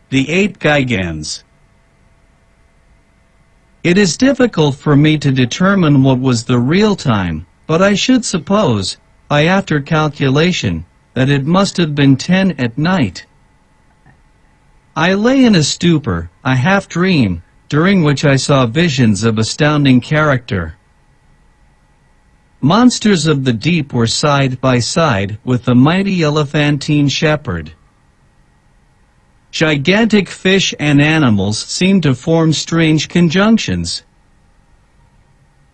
The APE GIGANS. It is difficult for me to determine what was the real time, but I should suppose, by after calculation, that it must have been 10 at night. I lay in a stupor, a half-dream, during which I saw visions of astounding character. Monsters of the deep were side by side with the mighty elephantine shepherd. Gigantic fish and animals seemed to form strange conjunctions.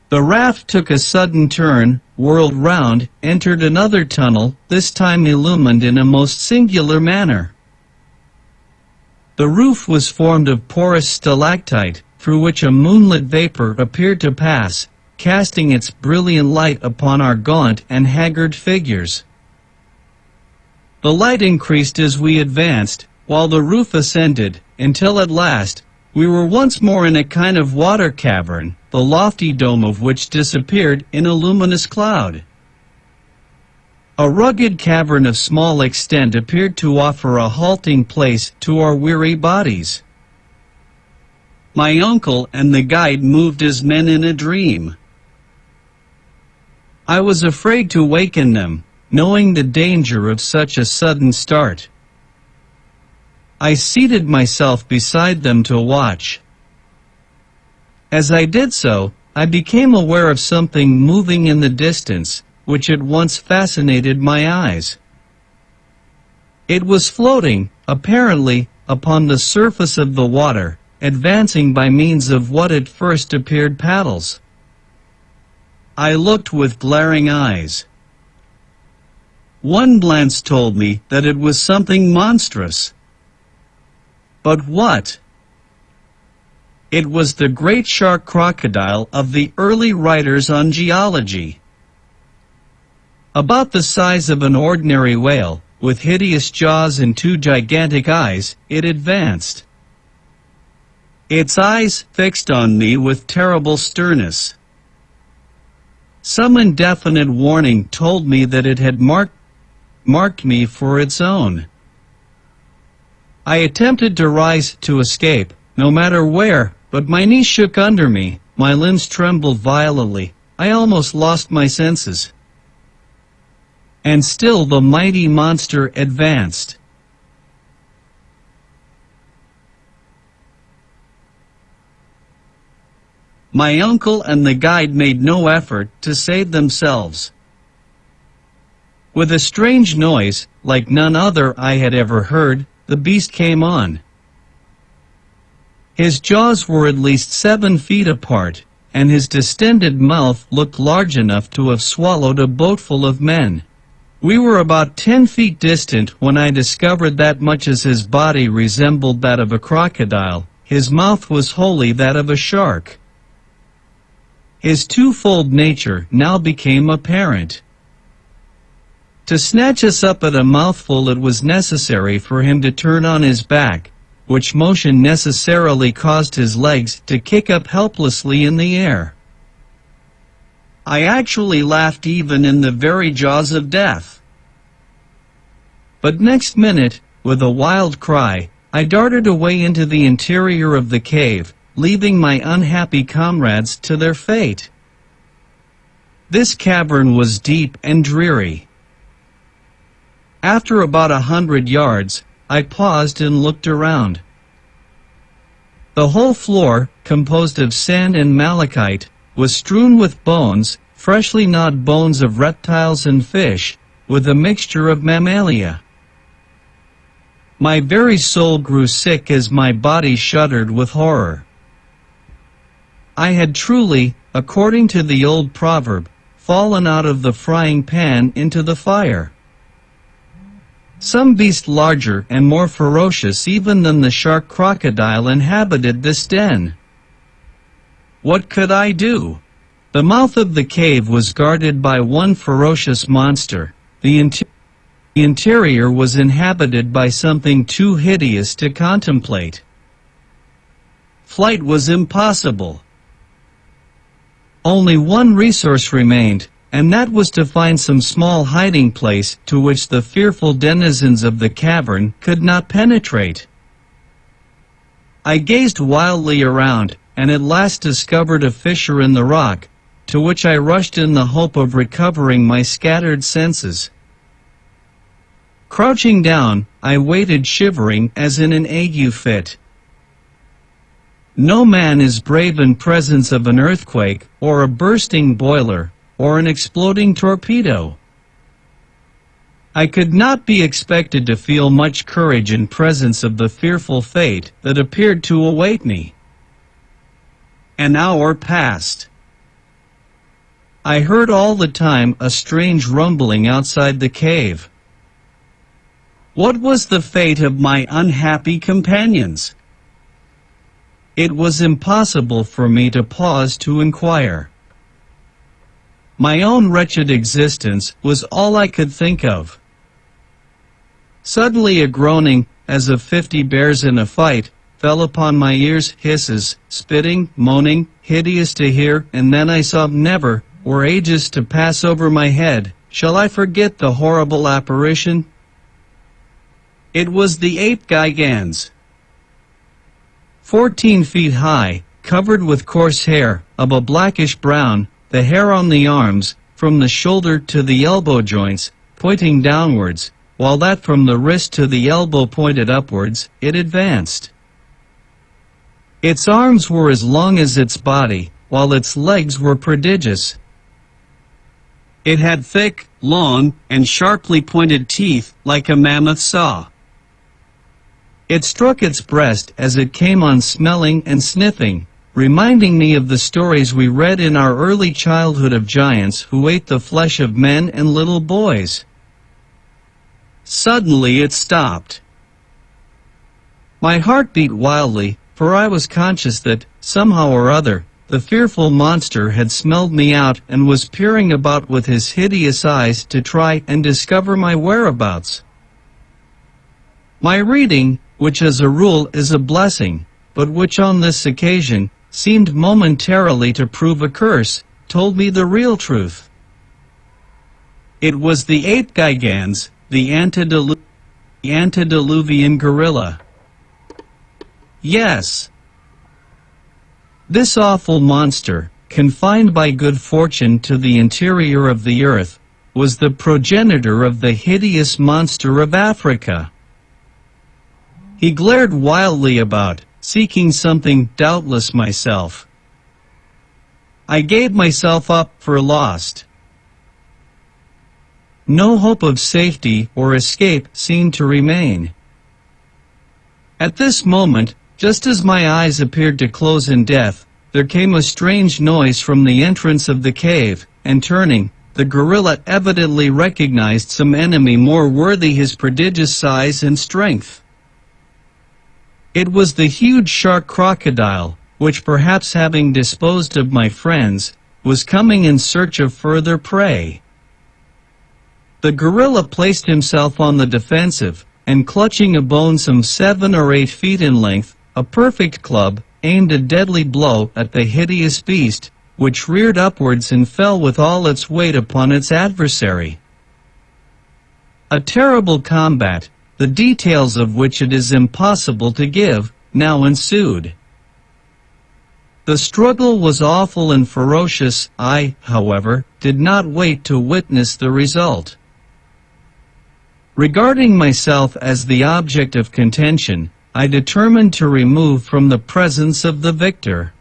The raft took a sudden turn, whirled round, entered another tunnel, this time illumined in a most singular manner. The roof was formed of porous stalactite, through which a moonlit vapor appeared to pass, casting its brilliant light upon our gaunt and haggard figures. The light increased as we advanced, while the roof ascended, until at last we were once more in a kind of water cavern, the lofty dome of which disappeared in a luminous cloud. A rugged cavern of small extent appeared to offer a halting place to our weary bodies. My uncle and the guide moved as men in a dream. I was afraid to waken them, knowing the danger of such a sudden start. I seated myself beside them to watch. As I did so, I became aware of something moving in the distance, which at once fascinated my eyes. It was floating, apparently, upon the surface of the water, advancing by means of what at first appeared paddles. I looked with glaring eyes. One glance told me that it was something monstrous. But what? It was the great shark crocodile of the early writers on geology. About the size of an ordinary whale, with hideous jaws and two gigantic eyes, it advanced. Its eyes fixed on me with terrible sternness. Some indefinite warning told me that it had marked me for its own. I attempted to rise to escape, no matter where, but my knees shook under me, my limbs trembled violently, I almost lost my senses. And still the mighty monster advanced. My uncle and the guide made no effort to save themselves. With a strange noise, like none other I had ever heard, the beast came on. His jaws were at least 7 feet apart, and his distended mouth looked large enough to have swallowed a boatful of men. We were about 10 feet distant when I discovered that much as his body resembled that of a crocodile, his mouth was wholly that of a shark. His twofold nature now became apparent. To snatch us up at a mouthful it was necessary for him to turn on his back, which motion necessarily caused his legs to kick up helplessly in the air. I actually laughed even in the very jaws of death. But next minute, with a wild cry, I darted away into the interior of the cave, leaving my unhappy comrades to their fate. This cavern was deep and dreary. After about 100 yards, I paused and looked around. The whole floor, composed of sand and malachite, was strewn with bones, freshly gnawed bones of reptiles and fish, with a mixture of mammalia. My very soul grew sick as my body shuddered with horror. I had truly, according to the old proverb, fallen out of the frying pan into the fire. Some beast larger and more ferocious even than the shark crocodile inhabited this den. What could I do? The mouth of the cave was guarded by one ferocious monster. The interior was inhabited by something too hideous to contemplate. Flight was impossible. Only one resource remained, and that was to find some small hiding place to which the fearful denizens of the cavern could not penetrate. I gazed wildly around, and at last discovered a fissure in the rock, to which I rushed in the hope of recovering my scattered senses. Crouching down, I waited shivering as in an ague fit. No man is brave in presence of an earthquake, or a bursting boiler, or an exploding torpedo. I could not be expected to feel much courage in presence of the fearful fate that appeared to await me. An hour passed. I heard all the time a strange rumbling outside the cave. What was the fate of my unhappy companions? It was impossible for me to pause to inquire. My own wretched existence was all I could think of. Suddenly a groaning, as of 50 bears in a fight, fell upon my ears, hisses, spitting, moaning, hideous to hear, and then I saw never, or ages to pass over my head, shall I forget the horrible apparition? It was the ape gigans. 14 feet high, covered with coarse hair, of a blackish brown, the hair on the arms, from the shoulder to the elbow joints, pointing downwards, while that from the wrist to the elbow pointed upwards, it advanced. Its arms were as long as its body, while its legs were prodigious. It had thick, long, and sharply pointed teeth like a mammoth saw. It struck its breast as it came on, smelling and sniffing, reminding me of the stories we read in our early childhood of giants who ate the flesh of men and little boys. Suddenly it stopped. My heart beat wildly, for I was conscious that, somehow or other, the fearful monster had smelled me out and was peering about with his hideous eyes to try and discover my whereabouts. My reading, which as a rule is a blessing, but which on this occasion seemed momentarily to prove a curse, told me the real truth. It was the ape gigans, the antediluvian gorilla. Yes. This awful monster, confined by good fortune to the interior of the earth, was the progenitor of the hideous monster of Africa. He glared wildly about, seeking something, doubtless myself. I gave myself up for lost. No hope of safety or escape seemed to remain. At this moment, just as my eyes appeared to close in death, there came a strange noise from the entrance of the cave, and turning, the gorilla evidently recognized some enemy more worthy his prodigious size and strength. It was the huge shark crocodile, which, perhaps having disposed of my friends, was coming in search of further prey. The gorilla placed himself on the defensive, and clutching a bone some 7 or 8 feet in length, a perfect club, aimed a deadly blow at the hideous beast, which reared upwards and fell with all its weight upon its adversary. A terrible combat, the details of which it is impossible to give, now ensued. The struggle was awful and ferocious. I, however, did not wait to witness the result. Regarding myself as the object of contention, I determined to remove from the presence of the victor.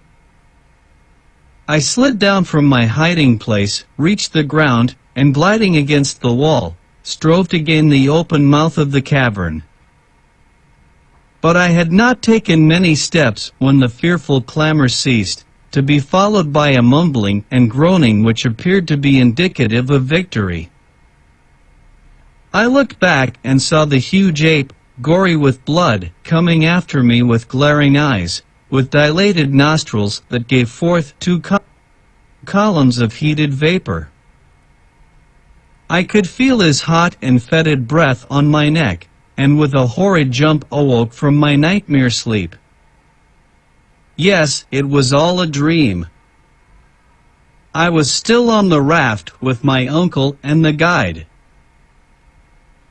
I slid down from my hiding place, reached the ground, and gliding against the wall, strove to gain the open mouth of the cavern. But I had not taken many steps when the fearful clamor ceased, to be followed by a mumbling and groaning which appeared to be indicative of victory. I looked back and saw the huge ape, gory with blood, coming after me with glaring eyes, with dilated nostrils that gave forth 2 columns of heated vapor. I could feel his hot and fetid breath on my neck, and with a horrid jump awoke from my nightmare sleep. Yes, it was all a dream. I was still on the raft with my uncle and the guide.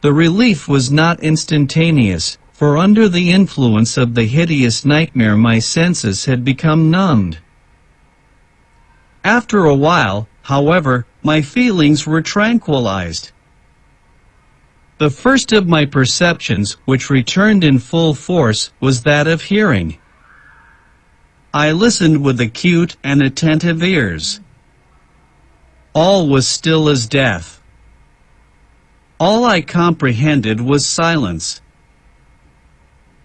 The relief was not instantaneous, for under the influence of the hideous nightmare my senses had become numbed. After a while, however, my feelings were tranquilized. The first of my perceptions which returned in full force was that of hearing. I listened with acute and attentive ears. All was still as death. All I comprehended was silence.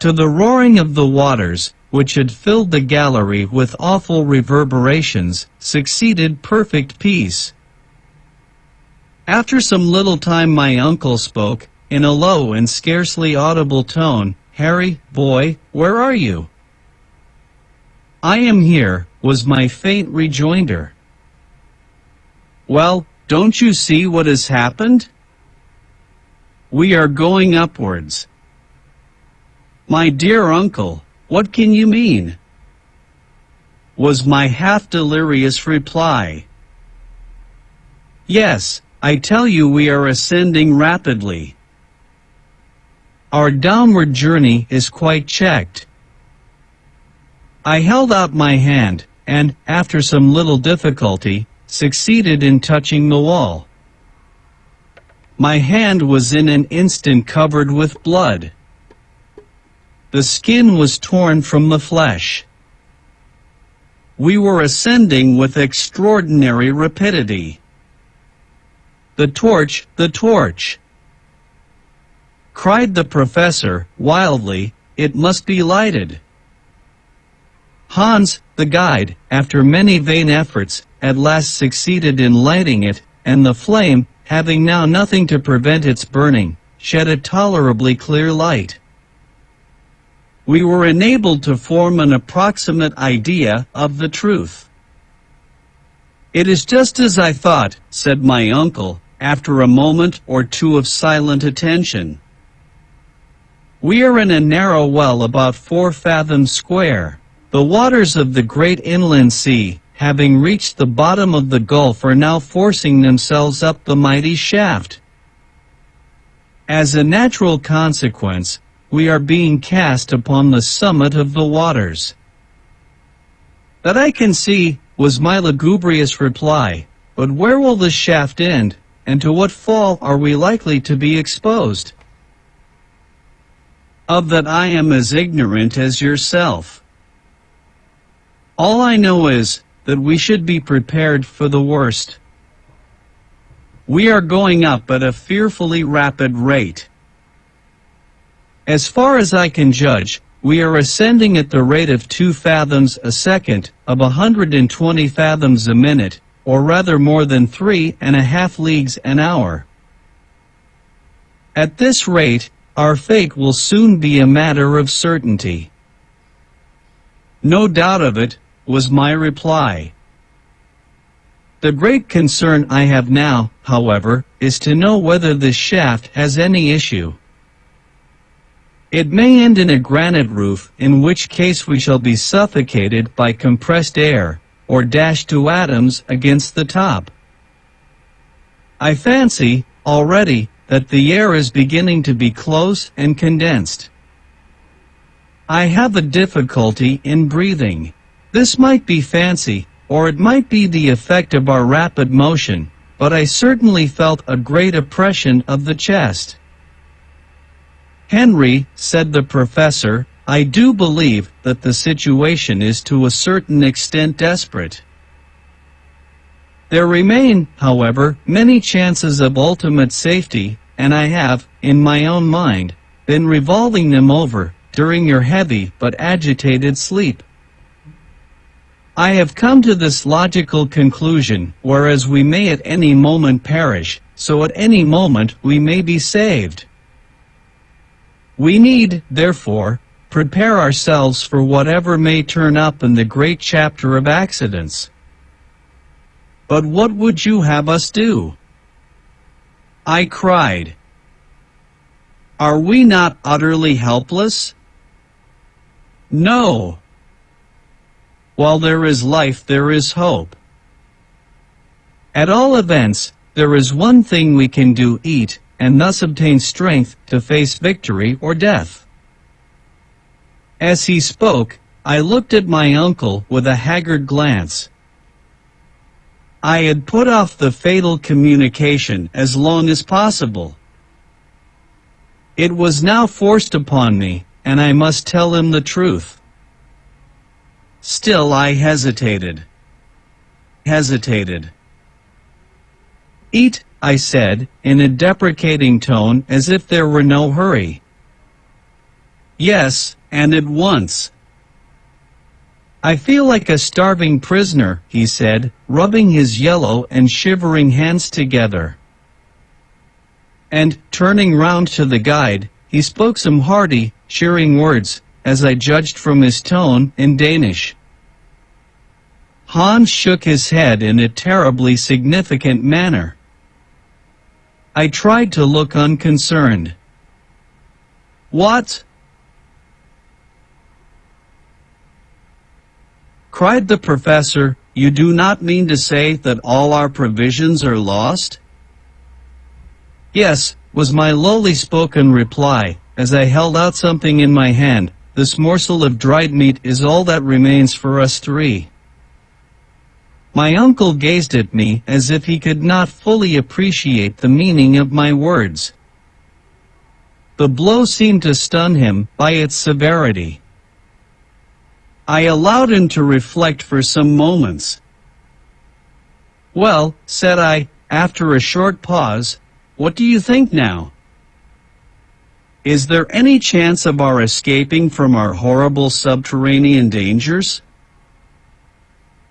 To the roaring of the waters, which had filled the gallery with awful reverberations, succeeded perfect peace. After some little time my uncle spoke, in a low and scarcely audible tone, "Harry, boy, where are you?" "I am here," was my faint rejoinder. "Well, don't you see what has happened? We are going upwards." "My dear uncle, what can you mean?" was my half-delirious reply. "Yes, I tell you we are ascending rapidly. Our downward journey is quite checked." I held out my hand, and, after some little difficulty, succeeded in touching the wall. My hand was in an instant covered with blood. The skin was torn from the flesh. We were ascending with extraordinary rapidity. "The torch, the torch!" cried the professor, wildly. "It must be lighted." Hans, the guide, after many vain efforts, at last succeeded in lighting it, and the flame, having now nothing to prevent its burning, shed a tolerably clear light. We were enabled to form an approximate idea of the truth. "It is just as I thought," said my uncle, after a moment or two of silent attention. "We are in a narrow well about 4 fathoms square. The waters of the great inland sea, having reached the bottom of the gulf, are now forcing themselves up the mighty shaft. As a natural consequence, we are being cast upon the summit of the waters." "That I can see," was my lugubrious reply, "but where will the shaft end, and to what fall are we likely to be exposed?" "Of that I am as ignorant as yourself. All I know is, that we should be prepared for the worst. We are going up at a fearfully rapid rate. As far as I can judge, we are ascending at the rate of 2 fathoms a second, of 120 fathoms a minute, or rather more than 3½ leagues an hour. At this rate, our fate will soon be a matter of certainty." "No doubt of it," was my reply. "The great concern I have now, however, is to know whether this shaft has any issue. It may end in a granite roof, in which case we shall be suffocated by compressed air, or dashed to atoms against the top. I fancy, already, that the air is beginning to be close and condensed. I have a difficulty in breathing. This might be fancy, or it might be the effect of our rapid motion, but I certainly felt a great oppression of the chest." "Henry," said the professor, "I do believe that the situation is to a certain extent desperate. There remain, however, many chances of ultimate safety, and I have, in my own mind, been revolving them over, during your heavy but agitated sleep. I have come to this logical conclusion: whereas we may at any moment perish, so at any moment we may be saved. We need, therefore, prepare ourselves for whatever may turn up in the great chapter of accidents." "But what would you have us do?" I cried. "Are we not utterly helpless?" "No. While there is life there is hope. At all events, there is one thing we can do: eat, and thus obtain strength to face victory or death." As he spoke, I looked at my uncle with a haggard glance. I had put off the fatal communication as long as possible. It was now forced upon me, and I must tell him the truth. Still I hesitated. Eat, I said, in a deprecating tone as if there were no hurry. Yes, and at once. I feel like a starving prisoner, he said, rubbing his yellow and shivering hands together. And, turning round to the guide, he spoke some hearty, cheering words, as I judged from his tone, in Danish. Hans shook his head in a terribly significant manner. I tried to look unconcerned. What? Cried the professor, you do not mean to say that all our provisions are lost? Yes, was my lowly spoken reply, as I held out something in my hand. This morsel of dried meat is all that remains for us three. My uncle gazed at me as if he could not fully appreciate the meaning of my words. The blow seemed to stun him by its severity. I allowed him to reflect for some moments. Well, said I, after a short pause, what do you think now? Is there any chance of our escaping from our horrible subterranean dangers?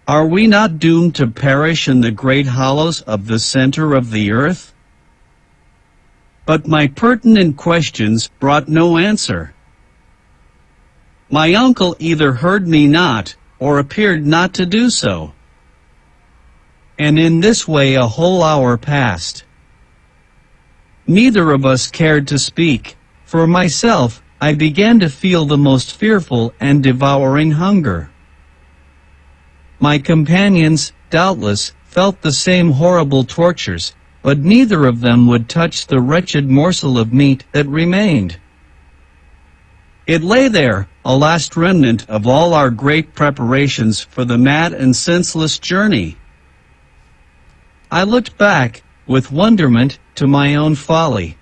Are we not doomed to perish in the great hollows of the center of the earth? But my pertinent questions brought no answer. My uncle either heard me not, or appeared not to do so. And in this way a whole hour passed. Neither of us cared to speak. For myself, I began to feel the most fearful and devouring hunger. My companions, doubtless, felt the same horrible tortures, but neither of them would touch the wretched morsel of meat that remained. It lay there, a last remnant of all our great preparations for the mad and senseless journey. I looked back, with wonderment, to my own folly.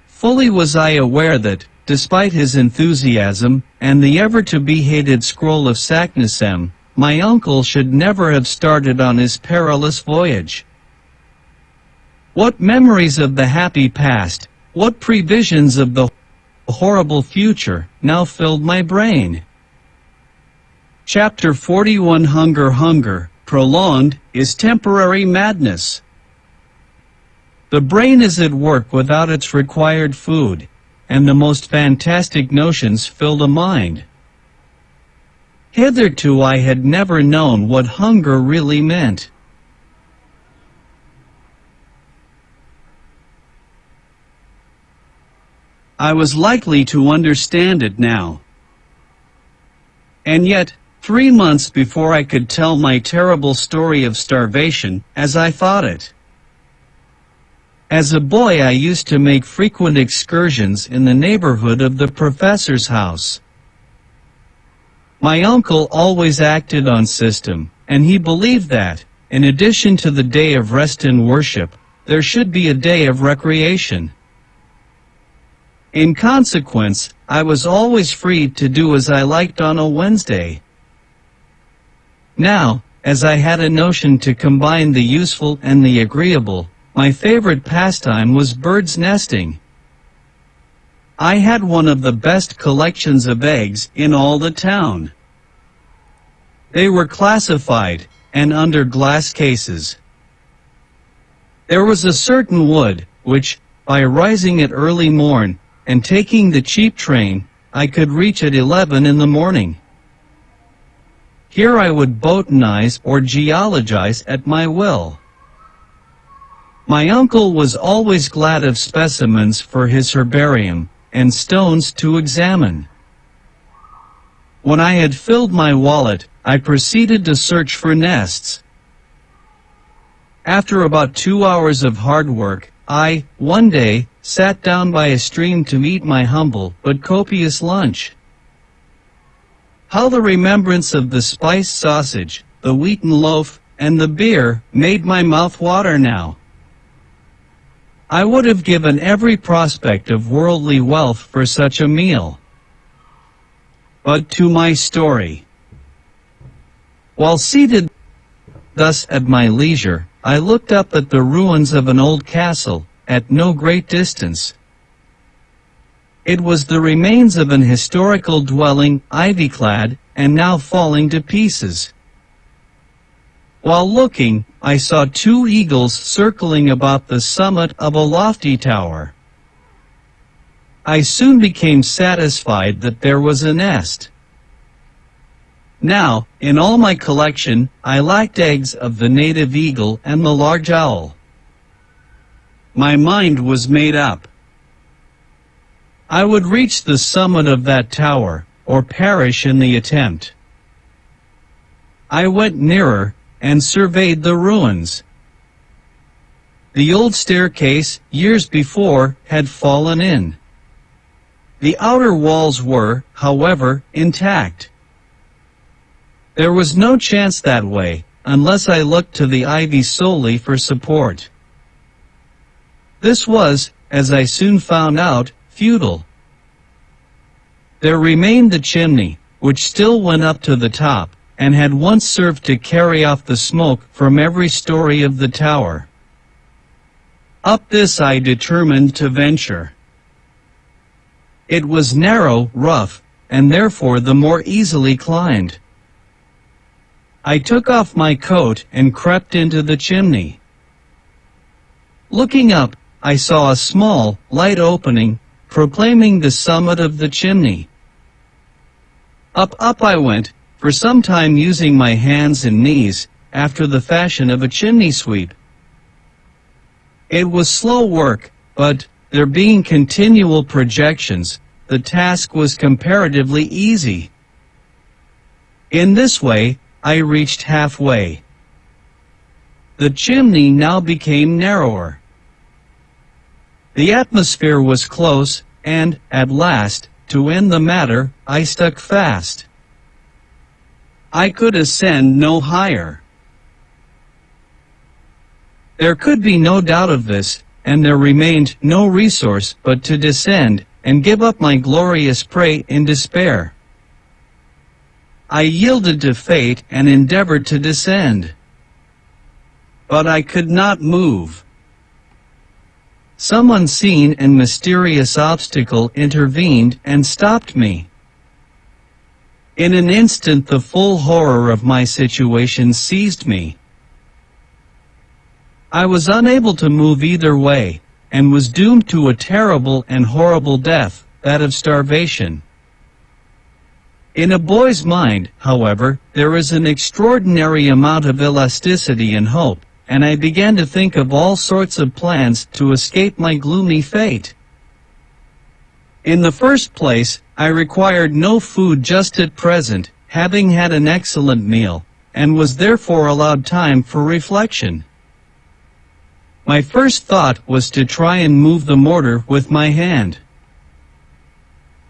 Fully was I aware that, despite his enthusiasm, and the ever-to-be-hated scroll of Saknussemm, my uncle should never have started on his perilous voyage. What memories of the happy past, what previsions of the horrible future, now filled my brain. Chapter 41 Hunger, prolonged, is temporary madness. The brain is at work without its required food, and the most fantastic notions fill the mind. Hitherto I had never known what hunger really meant. I was likely to understand it now. And yet, 3 months before I could tell my terrible story of starvation, as I thought it. As a boy I used to make frequent excursions in the neighborhood of the professor's house. My uncle always acted on system, and he believed that, in addition to the day of rest and worship, there should be a day of recreation. In consequence, I was always free to do as I liked on a Wednesday. Now, as I had a notion to combine the useful and the agreeable, my favorite pastime was bird's nesting. I had one of the best collections of eggs in all the town. They were classified, and under glass cases. There was a certain wood, which, by rising at early morn, and taking the cheap train, I could reach at 11 in the morning. Here I would botanize or geologize at my will. My uncle was always glad of specimens for his herbarium, and stones to examine. When I had filled my wallet, I proceeded to search for nests. After about 2 hours of hard work, I, one day, sat down by a stream to eat my humble but copious lunch. How the remembrance of the spiced sausage, the wheaten loaf, and the beer made my mouth water now. I would have given every prospect of worldly wealth for such a meal. But to my story. While seated thus at my leisure, I looked up at the ruins of an old castle, at no great distance. It was the remains of an historical dwelling, ivy-clad, and now falling to pieces. While looking, I saw two eagles circling about the summit of a lofty tower. I soon became satisfied that there was a nest. Now, in all my collection, I lacked eggs of the native eagle and the large owl. My mind was made up. I would reach the summit of that tower, or perish in the attempt. I went nearer, and surveyed the ruins. The old staircase, years before, had fallen in. The outer walls were, however, intact. There was no chance that way, unless I looked to the ivy solely for support. This was, as I soon found out, futile. There remained the chimney, which still went up to the top, and had once served to carry off the smoke from every story of the tower. Up this I determined to venture. It was narrow, rough, and therefore the more easily climbed. I took off my coat and crept into the chimney. Looking up, I saw a small, light opening, proclaiming the summit of the chimney. Up I went, for some time using my hands and knees, after the fashion of a chimney sweep. It was slow work, but, there being continual projections, the task was comparatively easy. In this way, I reached halfway. The chimney now became narrower. The atmosphere was close, and, at last, to end the matter, I stuck fast. I could ascend no higher. There could be no doubt of this, and there remained no resource but to descend, and give up my glorious prey in despair. I yielded to fate and endeavored to descend. But I could not move. Some unseen and mysterious obstacle intervened and stopped me. In an instant the full horror of my situation seized me. I was unable to move either way, and was doomed to a terrible and horrible death, that of starvation. In a boy's mind, however, there is an extraordinary amount of elasticity and hope, and I began to think of all sorts of plans to escape my gloomy fate. In the first place, I required no food just at present, having had an excellent meal, and was therefore allowed time for reflection. My first thought was to try and move the mortar with my hand.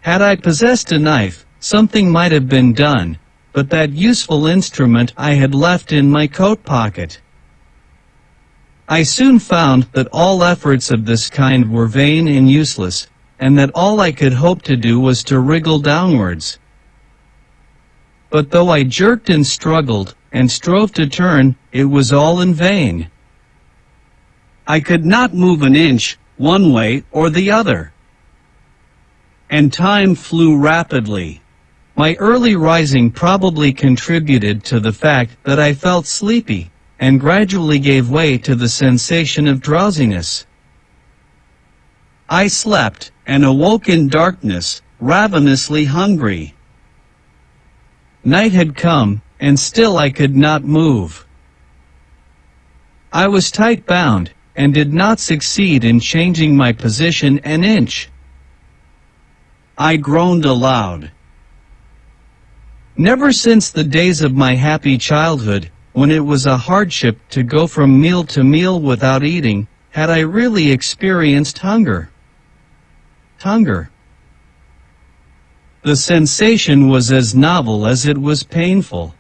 Had I possessed a knife, something might have been done, but that useful instrument I had left in my coat pocket. I soon found that all efforts of this kind were vain and useless, and that all I could hope to do was to wriggle downwards. But though I jerked and struggled, and strove to turn, it was all in vain. I could not move an inch, one way or the other. And time flew rapidly. My early rising probably contributed to the fact that I felt sleepy, and gradually gave way to the sensation of drowsiness. I slept, and awoke in darkness, ravenously hungry. Night had come, and still I could not move. I was tight-bound, and did not succeed in changing my position an inch. I groaned aloud. Never since the days of my happy childhood, when it was a hardship to go from meal to meal without eating, had I really experienced hunger? Hunger. The sensation was as novel as it was painful.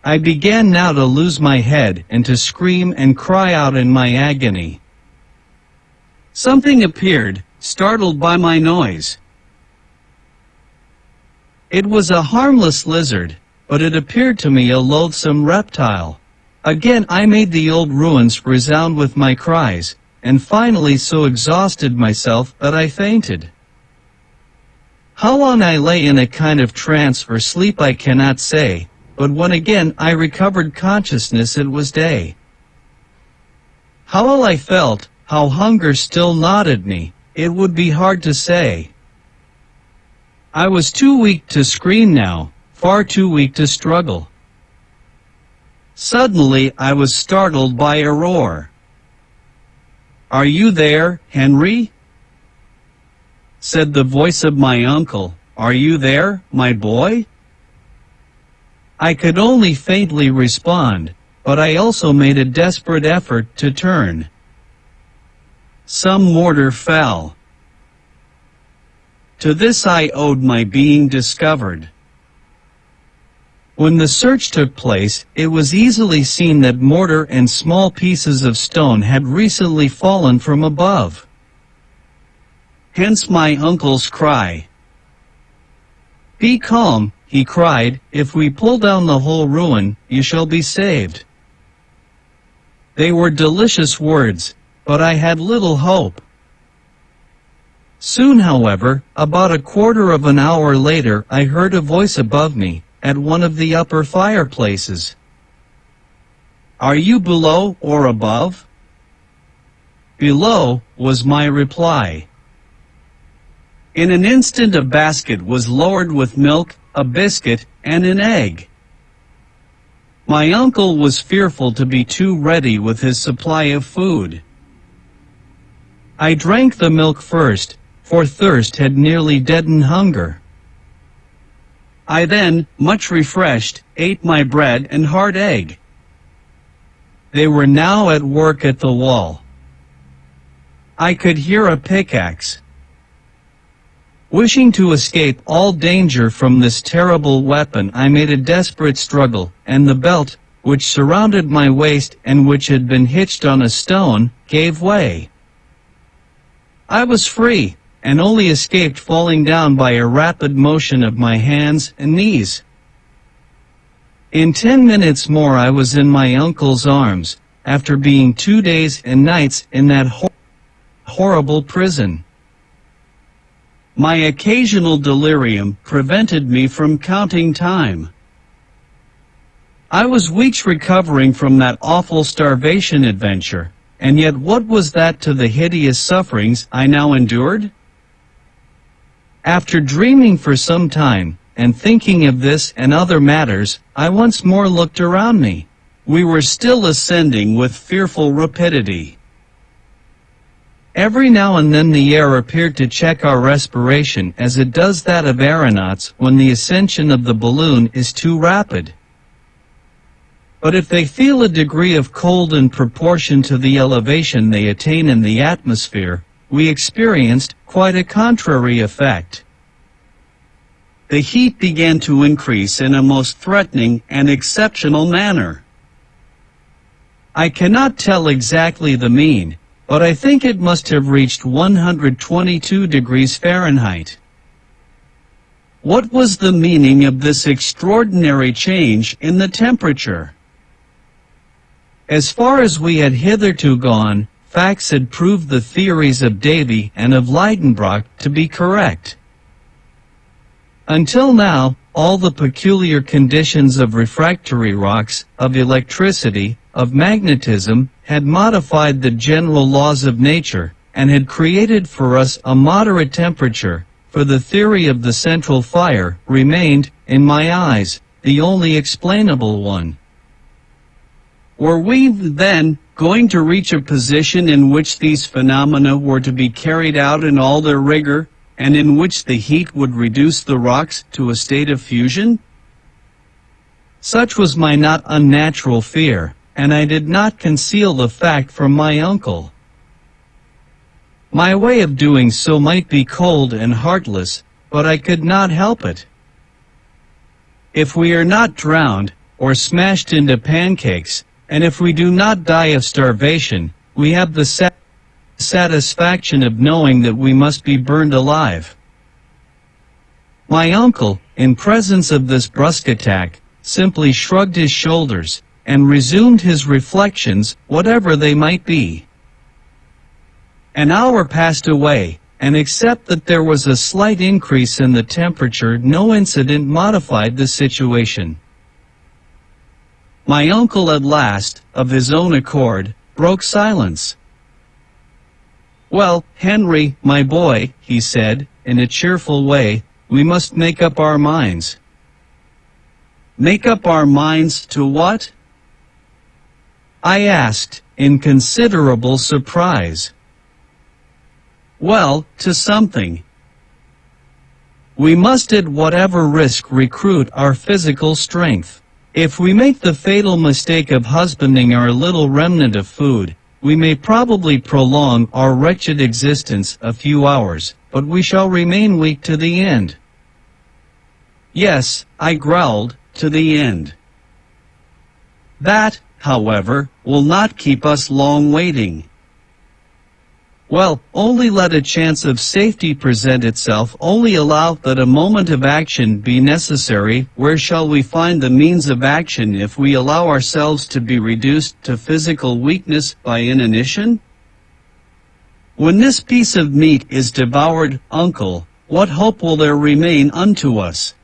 I began now to lose my head and to scream and cry out in my agony. Something appeared, startled by my noise. It was a harmless lizard, but it appeared to me a loathsome reptile. Again I made the old ruins resound with my cries, and finally so exhausted myself that I fainted. How long I lay in a kind of trance or sleep I cannot say, but when again I recovered consciousness it was day. How well I felt, how hunger still gnawed me, it would be hard to say. I was too weak to scream now, far too weak to struggle. Suddenly I was startled by a roar. "Are you there, Henry?" said the voice of my uncle. "Are you there, my boy?" I could only faintly respond, but I also made a desperate effort to turn. Some mortar fell. To this I owed my being discovered. When the search took place, it was easily seen that mortar and small pieces of stone had recently fallen from above. Hence my uncle's cry. "Be calm," he cried, "if we pull down the whole ruin, you shall be saved." They were delicious words, but I had little hope. Soon, however, about a quarter of an hour later, I heard a voice above me, at one of the upper fireplaces. "Are you below or above?" "Below," was my reply. In an instant a basket was lowered with milk, a biscuit, and an egg. My uncle was fearful to be too ready with his supply of food. I drank the milk first, for thirst had nearly deadened hunger. I then, much refreshed, ate my bread and hard egg. They were now at work at the wall. I could hear a pickaxe. Wishing to escape all danger from this terrible weapon, I made a desperate struggle, and the belt, which surrounded my waist and which had been hitched on a stone, gave way. I was free, and only escaped falling down by a rapid motion of my hands and knees. In 10 minutes more I was in my uncle's arms, after being 2 days and nights in that horrible prison. My occasional delirium prevented me from counting time. I was weeks recovering from that awful starvation adventure, and yet what was that to the hideous sufferings I now endured? After dreaming for some time, and thinking of this and other matters, I once more looked around me. We were still ascending with fearful rapidity. Every now and then the air appeared to check our respiration as it does that of aeronauts when the ascension of the balloon is too rapid. But if they feel a degree of cold in proportion to the elevation they attain in the atmosphere, we experienced quite a contrary effect. The heat began to increase in a most threatening and exceptional manner. I cannot tell exactly the mean, but I think it must have reached 122 degrees Fahrenheit. What was the meaning of this extraordinary change in the temperature? As far as we had hitherto gone, facts had proved the theories of Davy and of Lidenbrock to be correct. Until now, all the peculiar conditions of refractory rocks, of electricity, of magnetism, had modified the general laws of nature, and had created for us a moderate temperature, for the theory of the central fire remained, in my eyes, the only explainable one. Were we, then, going to reach a position in which these phenomena were to be carried out in all their rigor, and in which the heat would reduce the rocks to a state of fusion? Such was my not unnatural fear, and I did not conceal the fact from my uncle. My way of doing so might be cold and heartless, but I could not help it. If we are not drowned, or smashed into pancakes, and if we do not die of starvation, we have the satisfaction of knowing that we must be burned alive. My uncle, in presence of this brusque attack, simply shrugged his shoulders, and resumed his reflections, whatever they might be. An hour passed away, and except that there was a slight increase in the temperature, no incident modified the situation. My uncle at last, of his own accord, broke silence. "Well, Henry, my boy," he said, in a cheerful way, "we must make up our minds." "Make up our minds to what?" I asked, in considerable surprise. "Well, to something. We must at whatever risk recruit our physical strength. If we make the fatal mistake of husbanding our little remnant of food, we may probably prolong our wretched existence a few hours, but we shall remain weak to the end." "Yes," I growled, "to the end. That, however, will not keep us long waiting." "Well, only let a chance of safety present itself, only allow that a moment of action be necessary. Where shall we find the means of action if we allow ourselves to be reduced to physical weakness by inanition? When this piece of meat is devoured, uncle, what hope will there remain unto us?"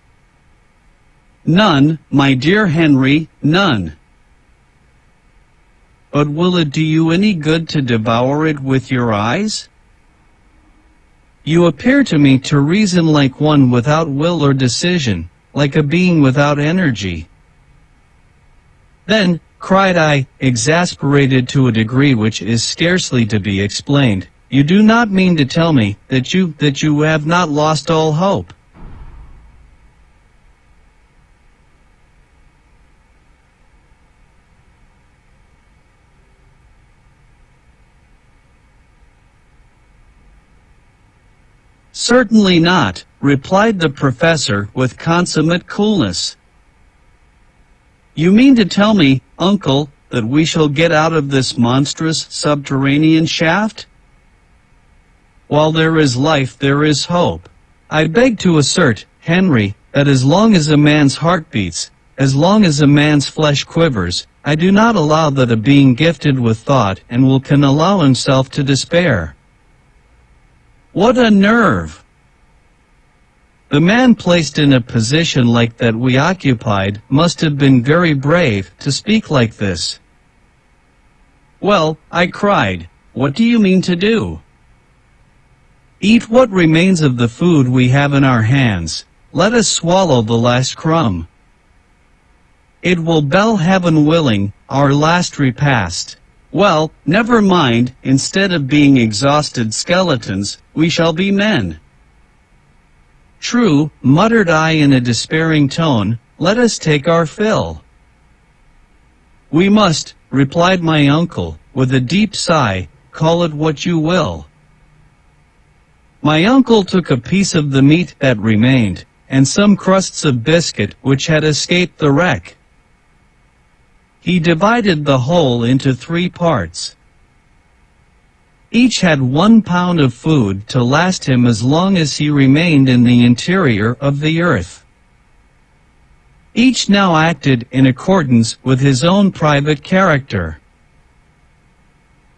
"None, my dear Henry, none." "But will it do you any good to devour it with your eyes? You appear to me to reason like one without will or decision, like a being without energy." "Then," cried I, exasperated to a degree which is scarcely to be explained, "you do not mean to tell me that you have not lost all hope?" "Certainly not," replied the professor with consummate coolness. "You mean to tell me, uncle, that we shall get out of this monstrous subterranean shaft? While there is life there is hope. I beg to assert, Henry, that as long as a man's heart beats, as long as a man's flesh quivers, I do not allow that a being gifted with thought and will can allow himself to despair." What a nerve! The man placed in a position like that we occupied must have been very brave to speak like this. "Well," I cried, "what do you mean to do?" "Eat what remains of the food we have in our hands. Let us swallow the last crumb. It will bell heaven willing, our last repast. Well, never mind, instead of being exhausted skeletons, we shall be men." "True," muttered I in a despairing tone, "let us take our fill." "We must," replied my uncle, with a deep sigh, "call it what you will." My uncle took a piece of the meat that remained, and some crusts of biscuit which had escaped the wreck. He divided the whole into 3 parts. Each had 1 pound of food to last him as long as he remained in the interior of the earth. Each now acted in accordance with his own private character.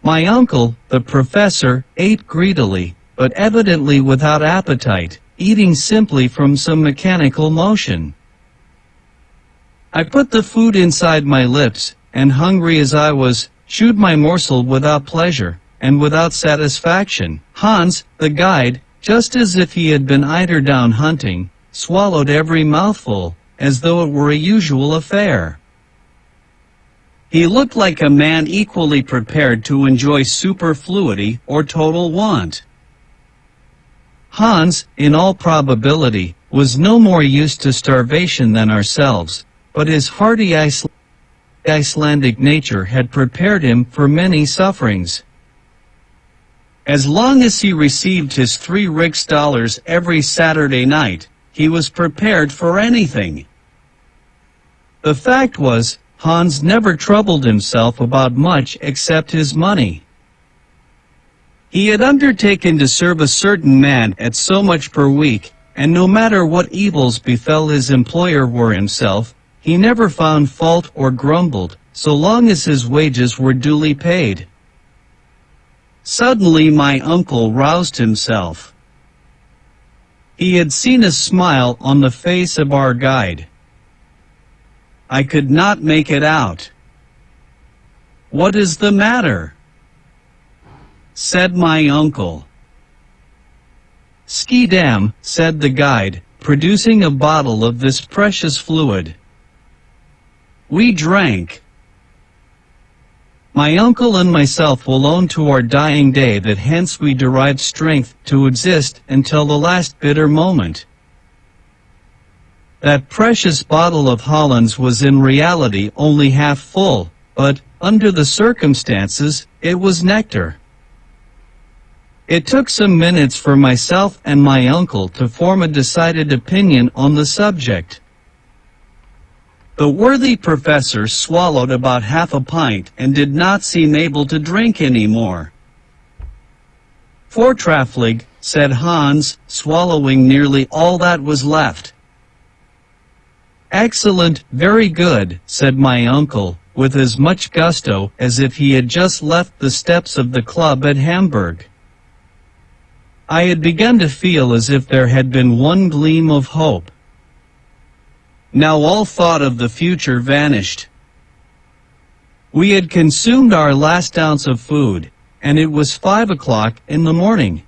My uncle, the professor, ate greedily, but evidently without appetite, eating simply from some mechanical motion. I put the food inside my lips, and hungry as I was, chewed my morsel without pleasure, and without satisfaction. Hans, the guide, just as if he had been eiderdown hunting, swallowed every mouthful, as though it were a usual affair. He looked like a man equally prepared to enjoy superfluity or total want. Hans, in all probability, was no more used to starvation than ourselves, but his hearty Icelandic nature had prepared him for many sufferings. As long as he received his 3 riksdaler every Saturday night, he was prepared for anything. The fact was, Hans never troubled himself about much except his money. He had undertaken to serve a certain man at so much per week, and no matter what evils befell his employer or himself, he never found fault or grumbled, so long as his wages were duly paid. Suddenly my uncle roused himself. He had seen a smile on the face of our guide. I could not make it out. "What is the matter?" said my uncle. "Skidam," said the guide, producing a bottle of this precious fluid. We drank. My uncle and myself will own to our dying day that hence we derived strength to exist until the last bitter moment. That precious bottle of Hollands was in reality only half full, but, under the circumstances, it was nectar. It took some minutes for myself and my uncle to form a decided opinion on the subject. The worthy professor swallowed about half a pint and did not seem able to drink any more. "Fortraflig," said Hans, swallowing nearly all that was left. "Excellent, very good," said my uncle, with as much gusto as if he had just left the steps of the club at Hamburg. I had begun to feel as if there had been one gleam of hope. Now all thought of the future vanished. We had consumed our last ounce of food, and it was 5 o'clock in the morning.